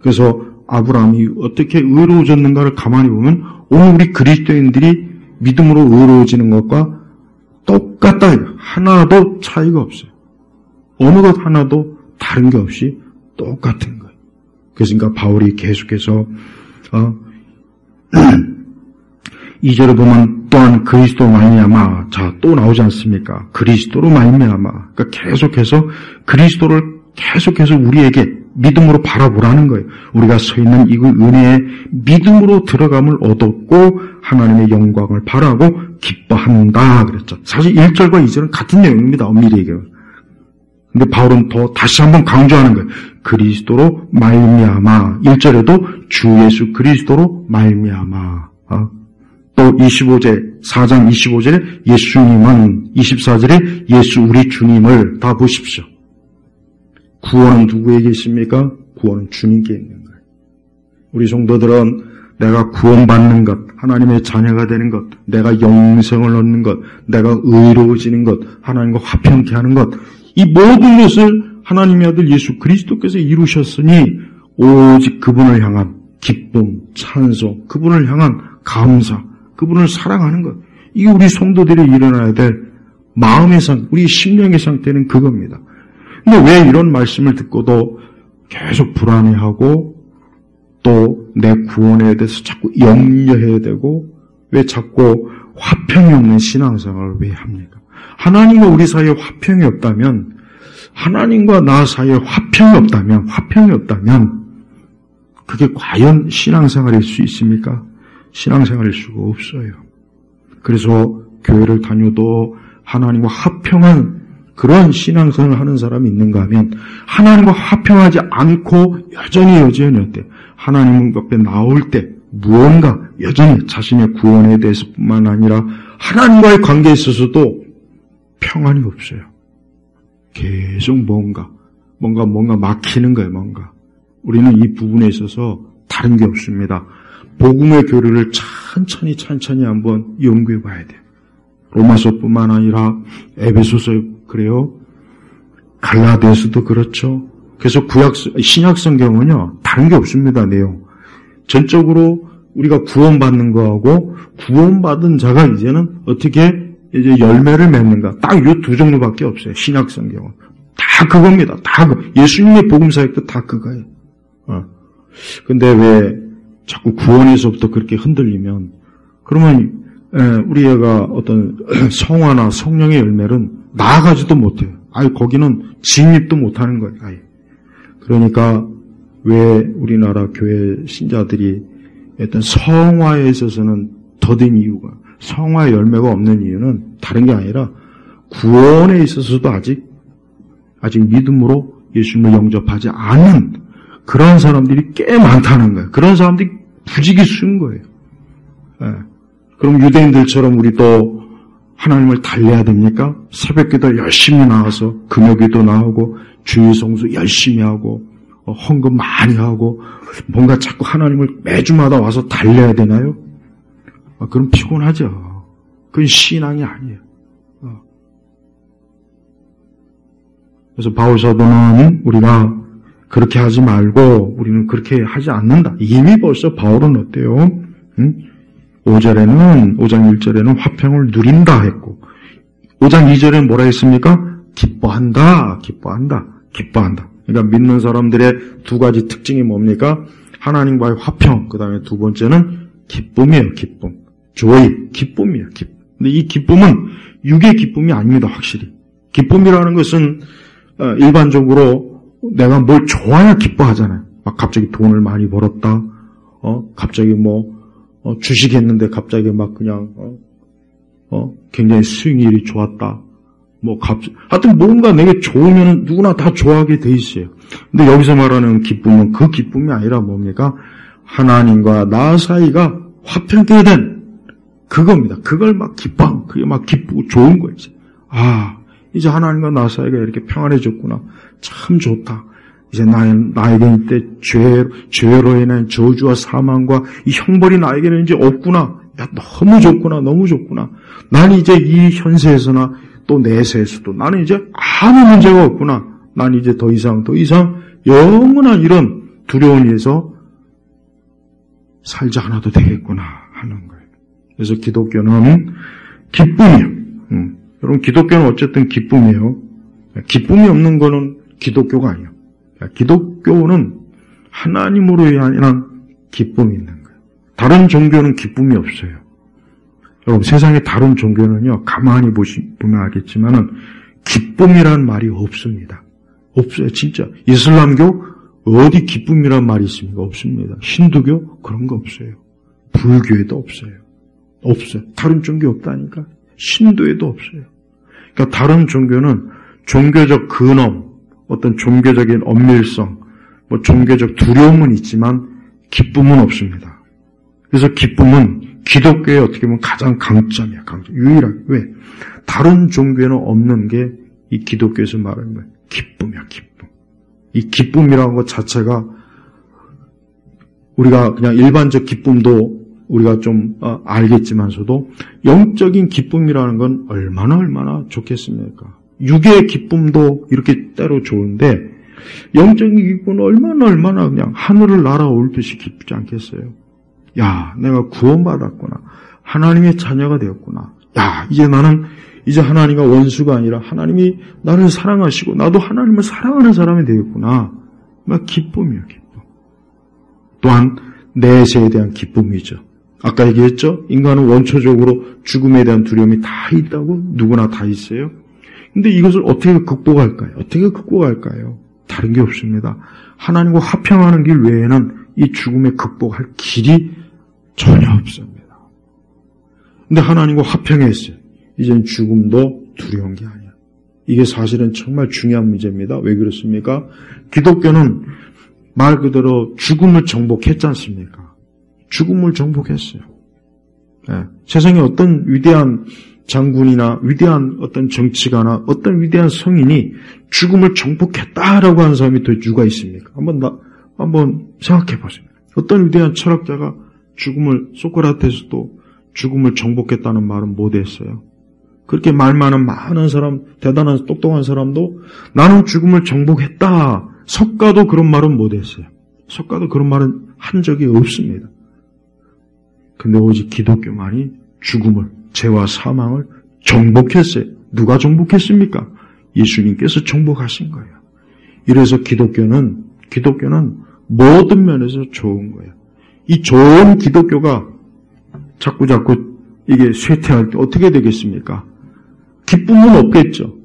그래서 아브라함이 어떻게 의로워졌는가를 가만히 보면 오늘 우리 그리스도인들이 믿음으로 의로워지는 것과 똑같다. 하나도 차이가 없어요. 어느 것 하나도 다른 게 없이 똑같은 거예요. 그러니까 바울이 계속해서 2절에 보면 또한 그리스도 말미암아, 자 또 나오지 않습니까? 그리스도로 말미암아. 그러니까 계속해서 그리스도를 계속해서 우리에게 믿음으로 바라보라는 거예요. 우리가 서 있는 이 은혜에 믿음으로 들어감을 얻었고 하나님의 영광을 바라고 기뻐한다 그랬죠. 사실 1절과 2절은 같은 내용입니다. 엄밀히 얘기하면. 근데 바울은 더 다시 한번 강조하는 거예요. 그리스도로 말미암아. 1절에도 주 예수 그리스도로 말미암아. 또 4장 25절에 예수님은, 24절에 예수 우리 주님을 다 보십시오. 구원은 누구에게 있습니까? 구원은 주님께 있는 거예요. 우리 성도들은 내가 구원받는 것, 하나님의 자녀가 되는 것, 내가 영생을 얻는 것, 내가 의로워지는 것, 하나님과 화평케 하는 것, 이 모든 것을 하나님의 아들 예수 그리스도께서 이루셨으니 오직 그분을 향한 기쁨, 찬송, 그분을 향한 감사, 그분을 사랑하는 것. 이게 우리 성도들이 일어나야 될 마음의 우리 심령의 상태는 그겁니다. 근데 왜 이런 말씀을 듣고도 계속 불안해하고 또 내 구원에 대해서 자꾸 염려해야 되고 왜 자꾸 화평이 없는 신앙생활을 왜 합니까? 하나님과 우리 사이에 화평이 없다면, 하나님과 나 사이에 화평이 없다면 그게 과연 신앙생활일 수 있습니까? 신앙생활일 수가 없어요. 그래서 교회를 다녀도 하나님과 화평한 그런 신앙생활을 하는 사람이 있는가 하면 하나님과 화평하지 않고 여전히 어때? 하나님 앞에 나올 때 무언가 여전히 자신의 구원에 대해서뿐만 아니라 하나님과의 관계에 있어서도 평안이 없어요. 계속 뭔가 막히는 거예요. 뭔가. 우리는 이 부분에 있어서 다른 게 없습니다. 복음의 교리를 천천히 한번 연구해 봐야 돼요. 로마서뿐만 아니라 에베소서 그래요. 갈라디아서도 그렇죠. 그래서 신약 성경은요 다른 게 없습니다. 내용. 전적으로 우리가 구원받는 거하고 구원받은 자가 이제는 어떻게 이제 열매를 맺는가. 딱 이 두 종류밖에 없어요. 신약 성경은. 다 그겁니다. 다 예수님의 복음 사역도 다 그거예요. 근데 왜 자꾸 구원에서부터 그렇게 흔들리면 그러면 우리 애가 어떤 성화나 성령의 열매는 나아가지도 못해요. 아예 거기는 진입도 못하는 거예요. 아예. 그러니까 왜 우리나라 교회 신자들이 어떤 성화에 있어서는 더딘 이유가 성화의 열매가 없는 이유는 다른 게 아니라 구원에 있어서도 아직 믿음으로 예수님을 영접하지 않은 그런 사람들이 꽤 많다는 거예요. 그런 사람들이 부지기수인 거예요. 그럼 유대인들처럼 우리도 하나님을 달래야 됩니까? 새벽기도 열심히 나와서 금요기도 나오고 주일성수 열심히 하고 헌금 많이 하고 뭔가 자꾸 하나님을 매주마다 와서 달래야 되나요? 그럼 피곤하죠. 그건 신앙이 아니에요. 그래서 바울 사도는 우리가 그렇게 하지 말고 우리는 그렇게 하지 않는다. 이미 벌써 바울은 어때요? 5장 1절에는 화평을 누린다 했고 5장 2절에는 뭐라 했습니까? 기뻐한다. 그러니까 믿는 사람들의 두 가지 특징이 뭡니까? 하나님과의 화평, 그 다음에 두 번째는 기쁨이에요. 기쁨. joy, 기쁨이에요. 근데 이 기쁨은 육의 기쁨이 아닙니다. 확실히. 기쁨이라는 것은 일반적으로 내가 뭘 좋아야 기뻐하잖아요. 막 갑자기 돈을 많이 벌었다. 갑자기 주식했는데 갑자기 막 그냥 굉장히 수익률이 좋았다. 하여튼 뭔가 내게 좋으면 누구나 다 좋아하게 돼 있어요. 근데 여기서 말하는 기쁨은 그 기쁨이 아니라 뭡니까? 하나님과 나 사이가 화평케 된 그겁니다. 그걸 그게 막 기쁘고 좋은 거예요. 이제 하나님과 나 사이가 이렇게 평안해졌구나. 참 좋다. 이제 나에게 이때 죄로 인한 저주와 사망과 이 형벌이 나에게는 이제 없구나. 야, 너무 좋구나. 너무 좋구나. 난 이제 이 현세에서나 또 내세에서도 나는 이제 아무 문제가 없구나. 난 이제 더 이상 영원한 이런 두려움에서 살지 않아도 되겠구나 하는 거예요. 그래서 기독교는 기쁨이에요. 여러분 기독교는 어쨌든 기쁨이에요. 기쁨이 없는 거는 기독교가 아니에요. 기독교는 하나님으로 인한 기쁨이 있는 거예요. 다른 종교는 기쁨이 없어요. 여러분 세상의 다른 종교는요. 가만히 보면 알겠지만은 기쁨이란 말이 없습니다. 없어요. 진짜. 이슬람교 어디 기쁨이란 말이 있습니까? 없습니다. 힌두교 그런 거 없어요. 불교에도 없어요. 없어요. 다른 종교 없다니까. 신도에도 없어요. 그러니까 다른 종교는 종교적 근엄, 어떤 종교적인 엄밀성, 종교적 두려움은 있지만 기쁨은 없습니다. 그래서 기쁨은 기독교의 어떻게 보면 가장 강점이야. 유일하게. 왜? 다른 종교에는 없는 게 이 기독교에서 말하는 거예요. 기쁨이야, 기쁨. 이 기쁨이라는 것 자체가 우리가 그냥 일반적 기쁨도 우리가 좀 알겠지만서도 영적인 기쁨이라는 건 얼마나 좋겠습니까? 육의 기쁨도 이렇게 때로 좋은데 영적인 기쁨은 얼마나 그냥 하늘을 날아올듯이 기쁘지 않겠어요? 야, 내가 구원받았구나. 하나님의 자녀가 되었구나. 야, 이제 하나님과 원수가 아니라 하나님이 나를 사랑하시고 나도 하나님을 사랑하는 사람이 되었구나. 막 기쁨이에요, 기쁨. 또한 내세에 대한 기쁨이죠. 아까 얘기했죠? 인간은 원초적으로 죽음에 대한 두려움이 다 있다고? 누구나 다 있어요. 근데 이것을 어떻게 극복할까요? 다른 게 없습니다. 하나님과 화평하는 길 외에는 이 죽음에 극복할 길이 전혀 없습니다. 근데 하나님과 화평했어요. 이젠 죽음도 두려운 게 아니야. 이게 사실은 정말 중요한 문제입니다. 왜 그렇습니까? 기독교는 말 그대로 죽음을 정복했지 않습니까? 죽음을 정복했어요. 네. 세상에 어떤 위대한 장군이나 위대한 어떤 정치가나 어떤 위대한 성인이 죽음을 정복했다라고 하는 사람이 더 누가 있습니까? 한번 생각해 보세요. 어떤 위대한 철학자가 소크라테스도 죽음을 정복했다는 말은 못 했어요. 그렇게 말 많은 사람, 대단한 똑똑한 사람도 나는 죽음을 정복했다. 석가도 그런 말은 못 했어요. 석가도 그런 말은 한 적이 없습니다. 근데 오직 기독교만이 죽음을, 죄와 사망을 정복했어요. 누가 정복했습니까? 예수님께서 정복하신 거예요. 이래서 기독교는 모든 면에서 좋은 거예요. 이 좋은 기독교가 자꾸 이게 쇠퇴할 때 어떻게 되겠습니까? 기쁨은 없겠죠.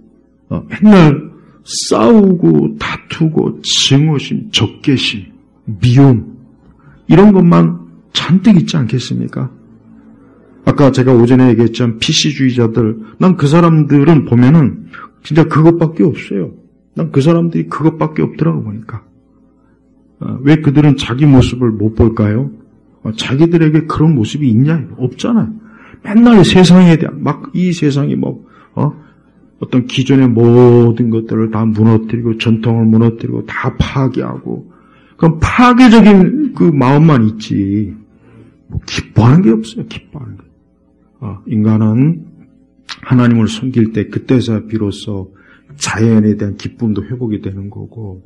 맨날 싸우고 다투고 증오심, 적개심, 미움 이런 것만 잔뜩 있지 않겠습니까? 아까 제가 오전에 얘기했지만 PC주의자들, 난 그 사람들은 보면은 진짜 그것밖에 없어요. 난 그 사람들이 그것밖에 없더라고 보니까. 왜 그들은 자기 모습을 못 볼까요? 자기들에게 그런 모습이 있냐? 없잖아요. 맨날 세상에 대한, 막 이 세상이 어떤 기존의 모든 것들을 다 무너뜨리고 전통을 무너뜨리고 다 파괴하고, 그럼 파괴적인 그 마음만 있지. 기뻐하는 게 없어요. 기뻐하는 게. 인간은 하나님을 섬길 때 그때서야 비로소 자연에 대한 기쁨도 회복이 되는 거고,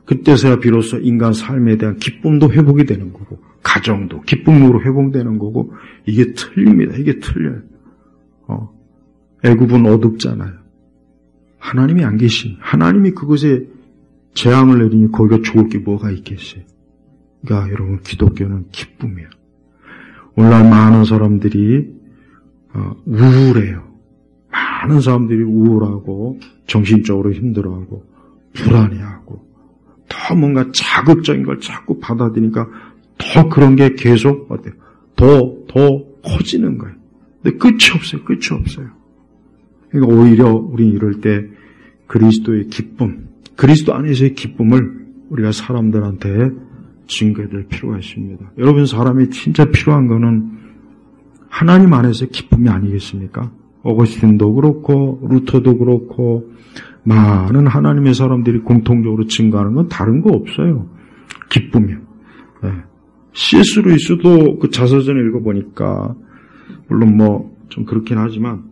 그때서야 비로소 인간 삶에 대한 기쁨도 회복이 되는 거고, 가정도 기쁨으로 회복되는 거고, 이게 틀립니다. 이게 틀려요. 애굽은 어둡잖아요. 하나님이 안 계신, 하나님이 그것에 재앙을 내리니 거기가 좋을 게 뭐가 있겠어요. 그러니까 여러분, 기독교는 기쁨이에요. 오늘날 많은 사람들이 우울해요. 많은 사람들이 우울하고 정신적으로 힘들어하고 불안해하고 더 뭔가 자극적인 걸 자꾸 받아들이니까 더 그런 게 계속 어때요? 더 커지는 거예요. 근데 끝이 없어요. 끝이 없어요. 그러니까 오히려 우리 이럴 때 그리스도의 기쁨, 그리스도 안에서의 기쁨을 우리가 사람들한테 증거해줄 필요가 있습니다. 여러분, 사람이 진짜 필요한 거는 하나님 안에서의 기쁨이 아니겠습니까? 어거스틴도 그렇고 루터도 그렇고 많은 하나님의 사람들이 공통적으로 증거하는 건 다른 거 없어요. 기쁨이요. 네. C.S. 루이스도 그 자서전을 읽어보니까 물론 좀 그렇긴 하지만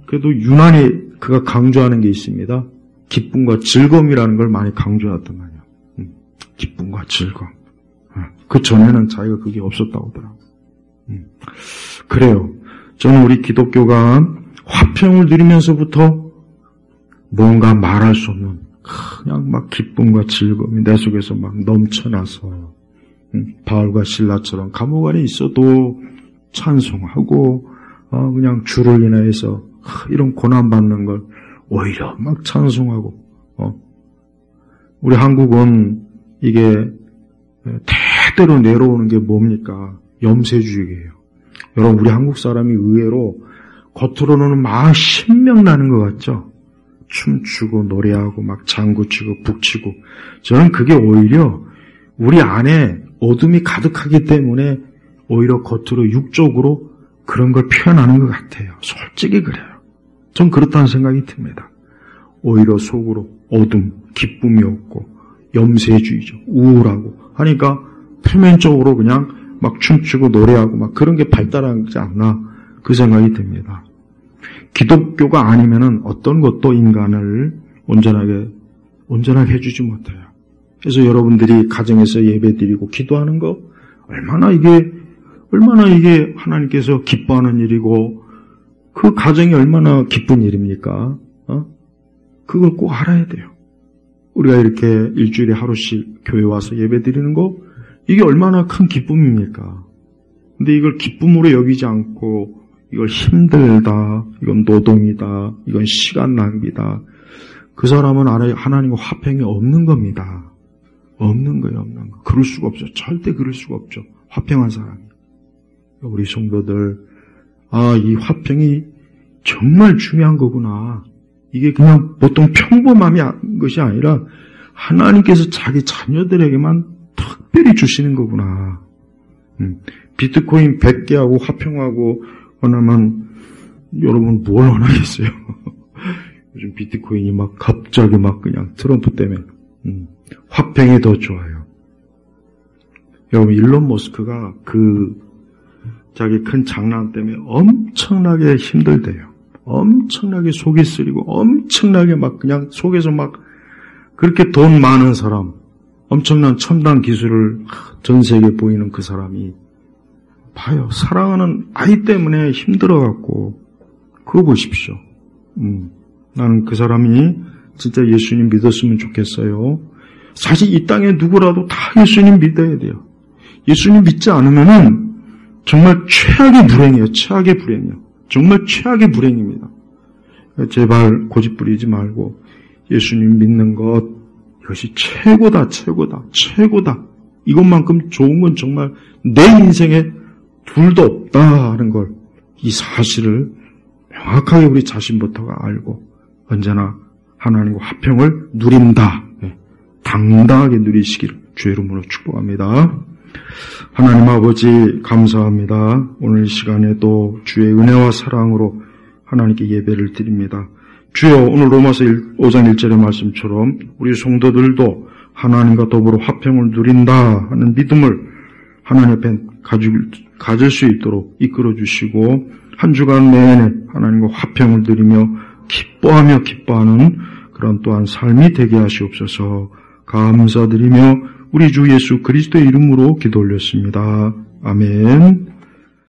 그래도 유난히 그가 강조하는 게 있습니다. 기쁨과 즐거움이라는 걸 많이 강조하더만요. 기쁨과 즐거움. 그 전에는 자기가 그게 없었다고 하더라고요. 그래요. 저는 우리 기독교가 화평을 누리면서부터 뭔가 말할 수 없는 그냥 막 기쁨과 즐거움이 내 속에서 막 넘쳐나서 바울과 실라처럼 감옥 안에 있어도 찬송하고 그냥 주를 인하여서 이런 고난받는 걸 오히려 막 찬송하고 우리 한국은 이게 대대로 내려오는 게 뭡니까? 염세주의예요. 여러분, 우리 한국 사람이 의외로 겉으로는 막 신명나는 것 같죠? 춤추고 노래하고 막 장구치고 북치고. 저는 그게 오히려 우리 안에 어둠이 가득하기 때문에 오히려 겉으로 육적으로 그런 걸 표현하는 것 같아요. 솔직히 그래요. 전 그렇다는 생각이 듭니다. 오히려 속으로 어둠, 기쁨이 없고 염세주의죠. 우울하고 하니까 표면적으로 그냥 막 춤추고 노래하고 막 그런 게 발달하지 않나 그 생각이 듭니다. 기독교가 아니면은 어떤 것도 인간을 온전하게 해주지 못해요. 그래서 여러분들이 가정에서 예배드리고 기도하는 거 얼마나 이게 하나님께서 기뻐하는 일이고 그 가정이 얼마나 기쁜 일입니까? 그걸 꼭 알아야 돼요. 우리가 이렇게 일주일에 하루씩 교회 와서 예배드리는 거 이게 얼마나 큰 기쁨입니까? 근데 이걸 기쁨으로 여기지 않고 이걸 힘들다, 이건 노동이다, 이건 시간 낭비다. 그 사람은 안에 하나님과 화평이 없는 겁니다. 없는 거예요, 없는 거. 그럴 수가 없죠. 절대 그럴 수가 없죠. 화평한 사람이. 우리 성도들, 이 화평이 정말 중요한 거구나. 이게 그냥 보통 평범한 것이 아니라 하나님께서 자기 자녀들에게만 특별히 주시는 거구나. 비트코인 100개하고 화평하고 원하면 여러분 뭘 원하겠어요? 요즘 비트코인이 막 갑자기 막 그냥 트럼프 때문에 화평이 더 좋아요. 여러분 일론 머스크가 그 자기 큰 장난 때문에 엄청나게 힘들대요. 엄청나게 속이 쓰리고 엄청나게 막 그냥 속에서 막 그렇게 돈 많은 사람 엄청난 첨단 기술을 전 세계에 보이는 그 사람이 봐요. 사랑하는 아이 때문에 힘들어갖고 그거 보십시오. 나는 그 사람이 진짜 예수님 믿었으면 좋겠어요. 사실 이 땅에 누구라도 다 예수님 믿어야 돼요. 예수님 믿지 않으면은 정말 최악의 불행이에요. 최악의 불행이에요. 정말 최악의 불행입니다. 제발 고집 부리지 말고 예수님 믿는 것, 이것이 최고다, 최고다, 최고다. 이것만큼 좋은 건 정말 내 인생에 둘도 없다 하는 걸, 이 사실을 명확하게 우리 자신부터가 알고 언제나 하나님과 화평을 누린다. 당당하게 누리시기를 주의 이름으로 축복합니다. 하나님 아버지 감사합니다. 오늘 시간에 또 주의 은혜와 사랑으로 하나님께 예배를 드립니다. 주여, 오늘 로마서 5장 1절의 말씀처럼 우리 성도들도 하나님과 더불어 화평을 누린다 하는 믿음을 하나님 앞에 가질 수 있도록 이끌어 주시고, 한 주간 내내 하나님과 화평을 누리며 기뻐하는 그런 또한 삶이 되게 하시옵소서. 감사드리며 우리 주 예수 그리스도의 이름으로 기도 올렸습니다. 아멘.